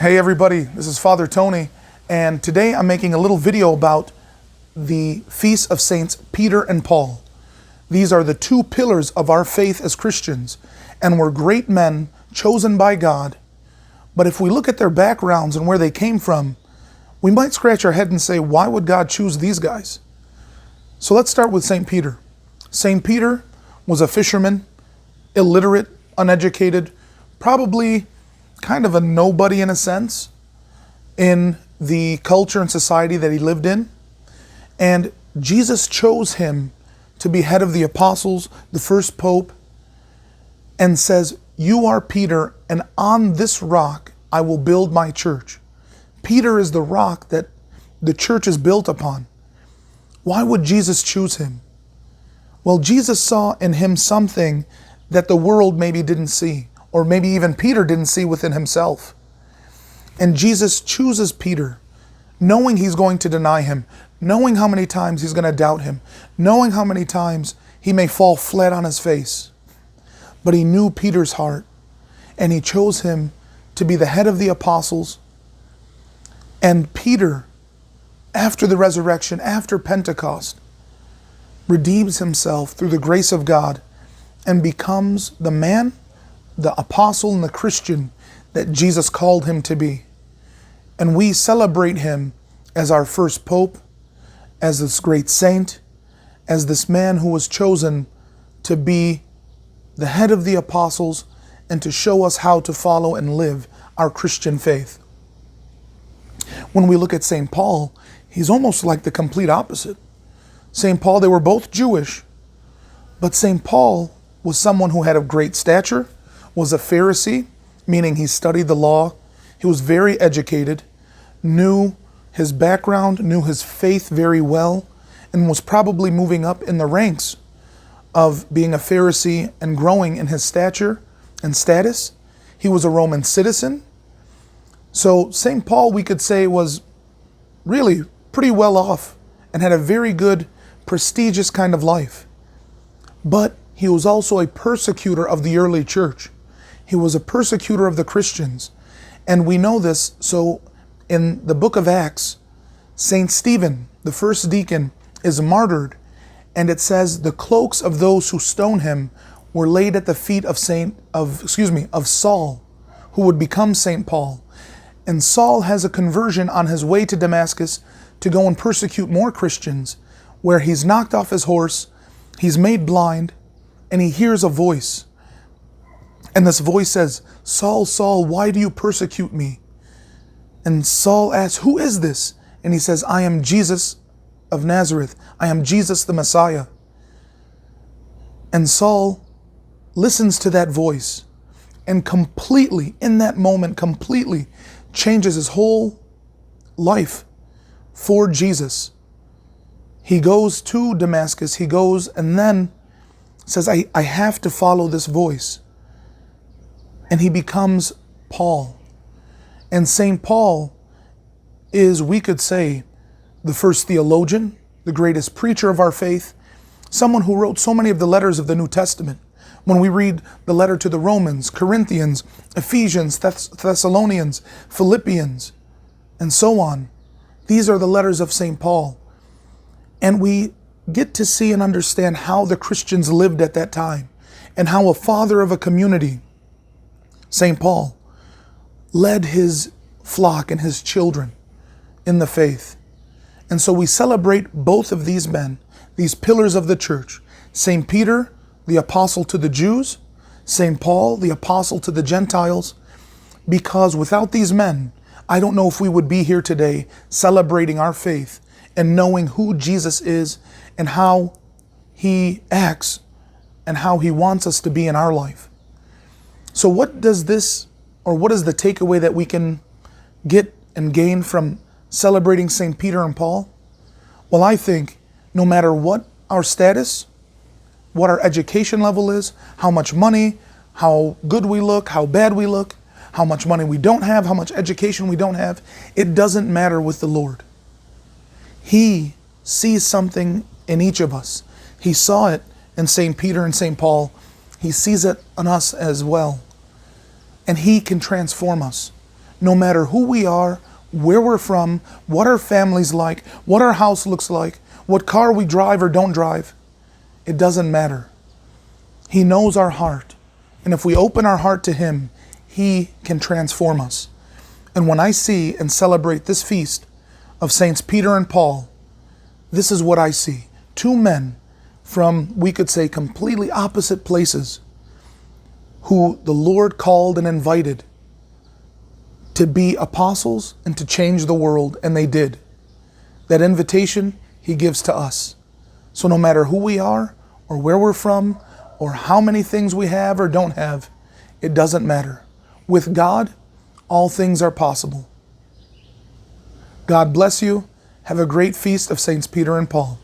Hey everybody, this is Father Tony, and today I'm making a little video about the feast of Saints Peter and Paul. These are the two pillars of our faith as Christians, and were great men chosen by God. But if we look at their backgrounds and where they came from, we might scratch our head and say, why would God choose these guys? So let's start with St. Peter. St. Peter was a fisherman, illiterate, uneducated, probably kind of a nobody in a sense in the culture and society that he lived in. And Jesus chose him to be head of the apostles, the first pope, and says, "You are Peter, and on this rock I will build my church." Peter is the rock that the church is built upon. Why would Jesus choose him? Well, Jesus saw in him something that the world maybe didn't see, or maybe even Peter didn't see within himself. And Jesus chooses Peter, knowing he's going to deny him, knowing how many times he's going to doubt him, knowing how many times he may fall flat on his face. But he knew Peter's heart, and he chose him to be the head of the apostles. And Peter, after the resurrection, after Pentecost, redeems himself through the grace of God and becomes the man, the apostle, and the Christian that Jesus called him to be. And we celebrate him as our first pope, as this great saint, as this man who was chosen to be the head of the apostles and to show us how to follow and live our Christian faith. When we look at St. Paul, he's almost like the complete opposite. St. Paul, they were both Jewish, but St. Paul was someone who had a great stature, was a Pharisee, meaning he studied the law. He was very educated, knew his background, knew his faith very well, and was probably moving up in the ranks of being a Pharisee and growing in his stature and status. He was a Roman citizen. So St. Paul, we could say, was really pretty well off and had a very good, prestigious kind of life. But he was also a persecutor of the early church. He was a persecutor of the Christians. And we know this, so in the book of Acts, St. Stephen, the first deacon, is martyred, and it says the cloaks of those who stoned him were laid at the feet of Saul, who would become St. Paul. And Saul has a conversion on his way to Damascus to go and persecute more Christians, where he's knocked off his horse, he's made blind, and he hears a voice. And this voice says, "Saul, Saul, why do you persecute me?" And Saul asks, "Who is this?" And he says, "I am Jesus of Nazareth. I am Jesus the Messiah." And Saul listens to that voice and completely, in that moment, completely changes his whole life for Jesus. He goes to Damascus, he goes and then says, I have to follow this voice. And he becomes Paul. And St. Paul is, we could say, the first theologian, the greatest preacher of our faith, someone who wrote so many of the letters of the New Testament. When we read the letter to the Romans, Corinthians, Ephesians, Thessalonians, Philippians, and so on, these are the letters of St. Paul. And we get to see and understand how the Christians lived at that time, and how a father of a community, St. Paul, led his flock and his children in the faith. And so we celebrate both of these men, these pillars of the church. St. Peter, the apostle to the Jews, St. Paul, the apostle to the Gentiles, because without these men, I don't know if we would be here today celebrating our faith and knowing who Jesus is and how he acts and how he wants us to be in our life. So what does this, or what is the takeaway that we can get and gain from celebrating St. Peter and Paul? Well, I think no matter what our status, what our education level is, how much money, how good we look, how bad we look, how much money we don't have, how much education we don't have, it doesn't matter with the Lord. He sees something in each of us. He saw it in St. Peter and St. Paul. He sees it in us as well. And he can transform us. No matter who we are, where we're from, what our family's like, what our house looks like, what car we drive or don't drive, it doesn't matter. He knows our heart. And if we open our heart to Him, He can transform us. And when I see and celebrate this feast of Saints Peter and Paul, this is what I see. Two men from, we could say, completely opposite places, who the Lord called and invited to be apostles and to change the world, and they did. That invitation He gives to us. So no matter who we are, or where we're from, or how many things we have or don't have, it doesn't matter. With God, all things are possible. God bless you. Have a great feast of Saints Peter and Paul.